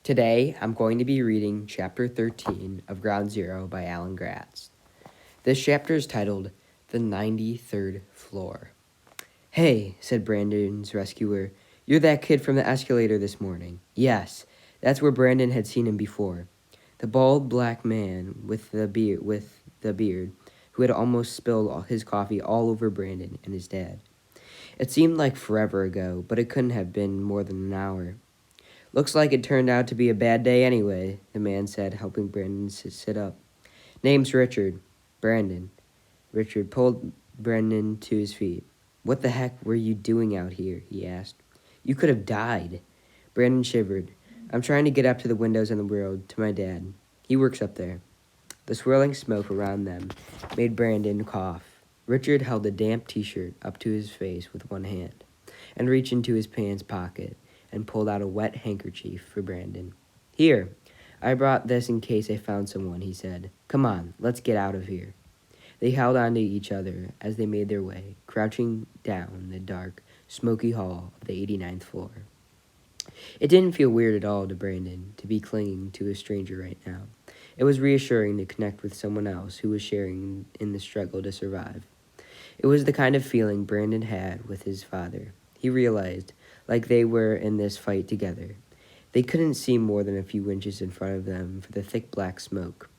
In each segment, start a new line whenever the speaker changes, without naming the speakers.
Today, I'm going to be reading Chapter 13 of Ground Zero by Alan Gratz. This chapter is titled The 93rd Floor. "Hey," said Brandon's rescuer, "you're that kid from the escalator this morning." Yes, that's where Brandon had seen him before. The bald black man with the beard, who had almost spilled his coffee all over Brandon and his dad. It seemed like forever ago, but it couldn't have been more than an hour. "Looks like it turned out to be a bad day anyway," the man said, helping Brandon sit up. "Name's Richard." "Brandon." Richard pulled Brandon to his feet. "What the heck were you doing out here?" he asked. "You could have died." Brandon shivered. "I'm trying to get up to the windows on the road, to my dad. He works up there." The swirling smoke around them made Brandon cough. Richard held a damp t-shirt up to his face with one hand and reached into his pants pocket and pulled out a wet handkerchief for Brandon. "Here, I brought this in case I found someone," he said. "Come on, let's get out of here." They held on to each other as they made their way, crouching down the dark, smoky hall of the 89th floor. It didn't feel weird at all to Brandon to be clinging to a stranger right now. It was reassuring to connect with someone else who was sharing in the struggle to survive. It was the kind of feeling Brandon had with his father. He realized, like they were in this fight together. They couldn't see more than a few inches in front of them for the thick black smoke,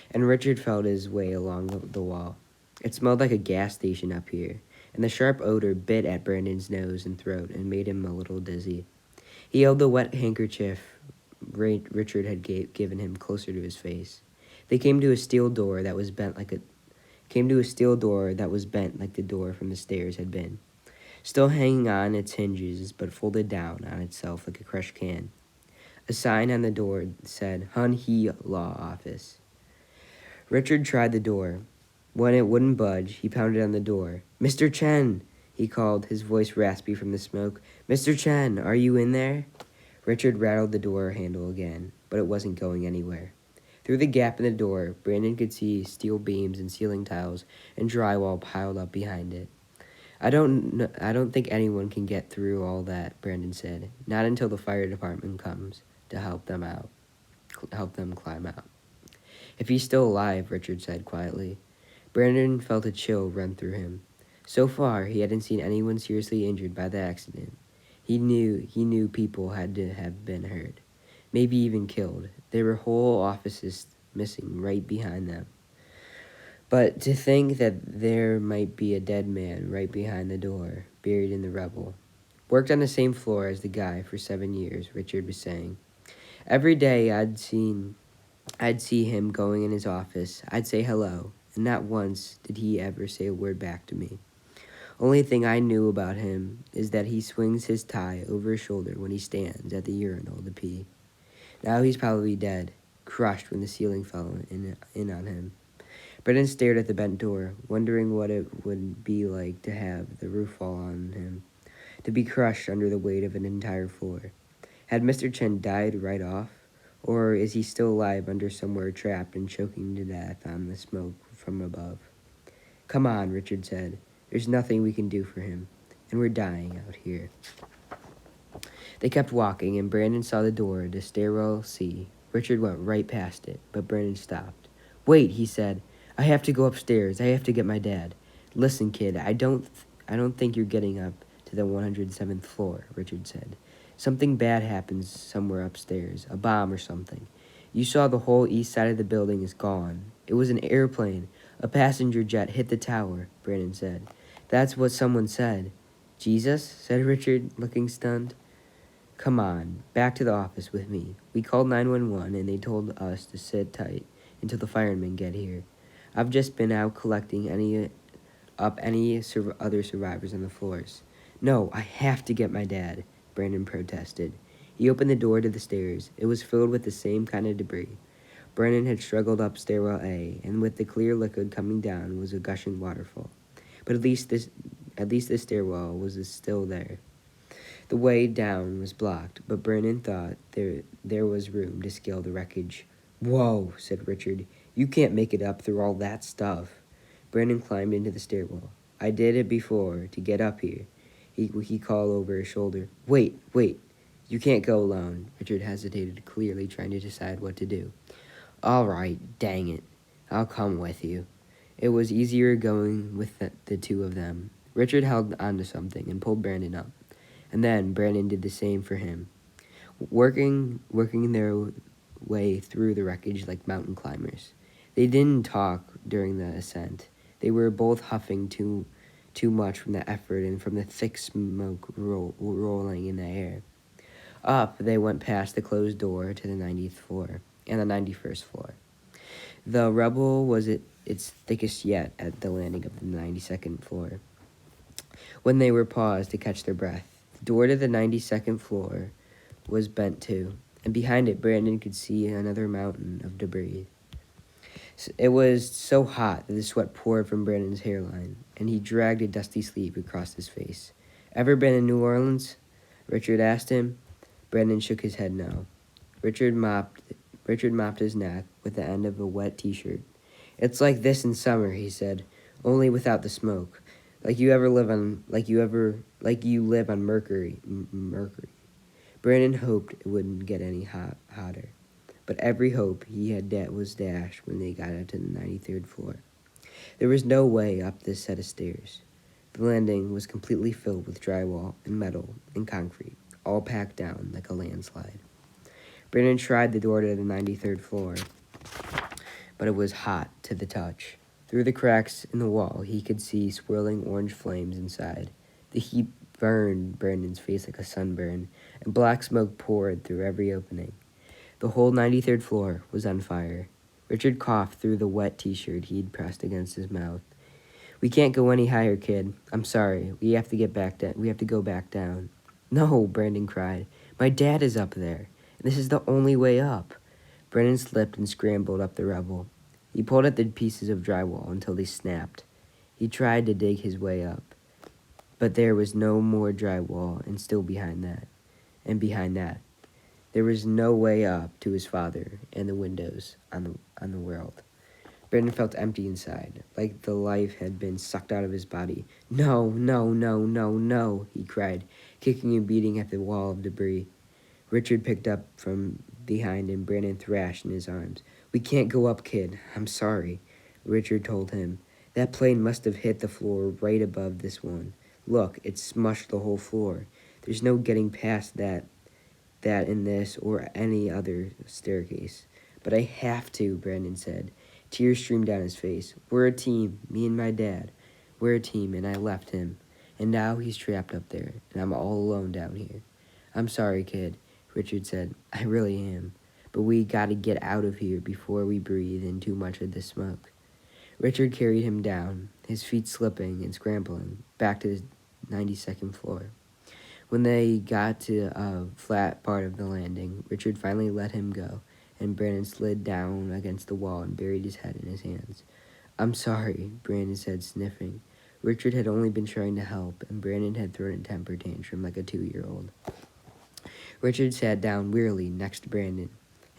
and Richard felt his way along the wall. It smelled like a gas station up here, and the sharp odor bit at Brandon's nose and throat and made him a little dizzy. He held the wet handkerchief Richard had given him closer to his face. They came to a steel door that was bent like the door from the stairs had been, still hanging on its hinges but folded down on itself like a crushed can. A sign on the door said, "Hun He Law Office." Richard tried the door. When it wouldn't budge, he pounded on the door. "Mr. Chen," he called, his voice raspy from the smoke. "Mr. Chen, are you in there?" Richard rattled the door handle again, but it wasn't going anywhere. Through the gap in the door, Brandon could see steel beams and ceiling tiles and drywall piled up behind it. I don't think anyone can get through all that," Brandon said. "Not until the fire department comes to help them climb out." "If he's still alive," Richard said quietly. Brandon felt a chill run through him. So far, he hadn't seen anyone seriously injured by the accident. He knew people had to have been hurt, maybe even killed. There were whole offices missing right behind them. But to think that there might be a dead man right behind the door, buried in the rubble. "Worked on the same floor as the guy for 7 years," Richard was saying. "Every day I'd see him going in his office. I'd say hello, and not once did he ever say a word back to me. Only thing I knew about him is that he swings his tie over his shoulder when he stands at the urinal to pee. Now he's probably dead, crushed when the ceiling fell in on him." Brennan stared at the bent door, wondering what it would be like to have the roof fall on him, to be crushed under the weight of an entire floor. Had Mr. Chen died right off? Or is he still alive under somewhere trapped and choking to death on the smoke from above? "Come on," Richard said. "There's nothing we can do for him, and we're dying out here." They kept walking, and Brandon saw the door to stairwell C. Richard went right past it, but Brandon stopped. "Wait," he said. "I have to go upstairs. I have to get my dad." "Listen, kid, I don't think you're getting up to the 107th floor," Richard said. "Something bad happens somewhere upstairs, a bomb or something. You saw the whole east side of the building is gone. It was an airplane. A passenger jet hit the tower," Brandon said. "That's what someone said." "Jesus?" said Richard, looking stunned. "Come on, back to the office with me. We called 911 and they told us to sit tight until the firemen get here. I've just been out collecting any other survivors on the floors." "No, I have to get my dad," Brandon protested. He opened the door to the stairs. It was filled with the same kind of debris. Brandon had struggled up stairwell A, and with the clear liquid coming down was a gushing waterfall. But at least the stairwell was still there. The way down was blocked, but Brandon thought there was room to scale the wreckage. "Whoa," said Richard. "You can't make it up through all that stuff." Brandon climbed into the stairwell. "I did it before to get up here," he called over his shoulder. Wait. You can't go alone. Richard hesitated, clearly trying to decide what to do. All right, dang it. I'll come with you. It was easier going with the two of them. Richard held onto something and pulled Brandon up, and then Brandon did the same for him, working their way through the wreckage like mountain climbers. They didn't talk during the ascent. They were both huffing too much from the effort and from the thick smoke rolling in the air. Up, they went past the closed door to the 90th floor and the 91st floor. The rubble was at its thickest yet at the landing of the 92nd floor. When they were paused to catch their breath, the door to the 92nd floor was bent too, and behind it Brandon could see another mountain of debris. It was so hot that the sweat poured from Brandon's hairline, and he dragged a dusty sleeve across his face. Ever been in New Orleans? Richard asked him. Brandon shook his head no. Richard mopped his neck with the end of a wet t-shirt. It's like this in summer, he said, only without the smoke. Like you live on Mercury. Brandon hoped it wouldn't get any hotter, but every hope he had was dashed when they got up to the 93rd floor. There was no way up this set of stairs. The landing was completely filled with drywall and metal and concrete, all packed down like a landslide. Brandon tried the door to the 93rd floor, but it was hot to the touch. Through the cracks in the wall, he could see swirling orange flames inside. The heat burned Brandon's face like a sunburn, and black smoke poured through every opening. The whole 93rd floor was on fire. Richard coughed through the wet t-shirt he'd pressed against his mouth. We can't go any higher, kid. I'm sorry. We have to go back down. No, Brandon cried. My dad is up there. This is the only way up. Brandon slipped and scrambled up the rubble. He pulled at the pieces of drywall until they snapped. He tried to dig his way up, but there was no more drywall, and still behind that, there was no way up to his father and the windows on the world. Brandon felt empty inside, like the life had been sucked out of his body. No, no, no, no, no, he cried, kicking and beating at the wall of debris. Richard picked up from behind and Brandon thrashed in his arms. We can't go up, kid. I'm sorry, Richard told him. That plane must have hit the floor right above this one. Look, it smushed the whole floor. There's no getting past that in this or any other staircase. But I have to, Brandon said. Tears streamed down his face. We're a team, me and my dad. We're a team, and I left him. And now he's trapped up there, and I'm all alone down here. I'm sorry, kid, Richard said. I really am. But we gotta get out of here before we breathe in too much of the smoke. Richard carried him down, his feet slipping and scrambling, back to the 92nd floor. When they got to a flat part of the landing, Richard finally let him go, and Brandon slid down against the wall and buried his head in his hands. I'm sorry, Brandon said, sniffing. Richard had only been trying to help, and Brandon had thrown a temper tantrum like a 2-year-old. Richard sat down wearily next to Brandon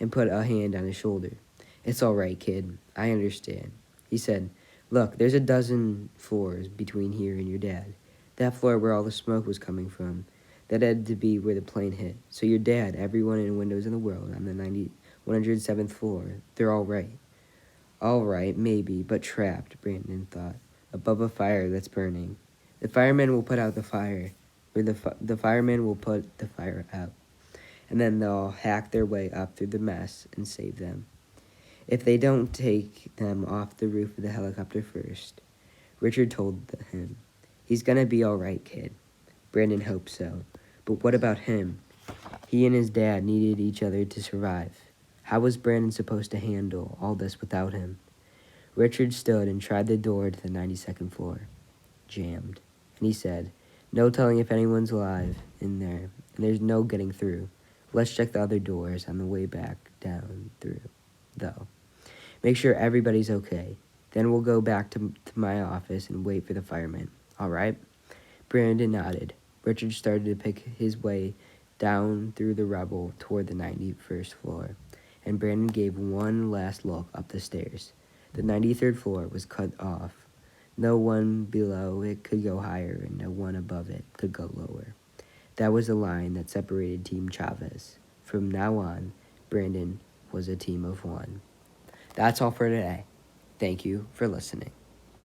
and put a hand on his shoulder. It's all right, kid. I understand. He said, Look, there's a dozen floors between here and your dad. That floor where all the smoke was coming from, that had to be where the plane hit. So your dad, everyone in windows in the world on the 107th floor, they're all right. All right, maybe, but trapped, Brandon thought, above a fire that's burning. The firemen will put out the fire, or the firemen will put the fire out, and then they'll hack their way up through the mess and save them. If they don't take them off the roof of the helicopter first, Richard told him. He's gonna be all right, kid. Brandon hoped so. But what about him? He and his dad needed each other to survive. How was Brandon supposed to handle all this without him? Richard stood and tried the door to the 92nd floor. Jammed. And he said, No telling if anyone's alive in there, and there's no getting through. Let's check the other doors on the way back down through, though. Make sure everybody's okay. Then we'll go back to my office and wait for the firemen. All right? Brandon nodded. Richard started to pick his way down through the rubble toward the 91st floor, and Brandon gave one last look up the stairs. The 93rd floor was cut off. No one below it could go higher, and no one above it could go lower. That was the line that separated Team Chavez. From now on, Brandon was a team of one. That's all for today. Thank you for listening.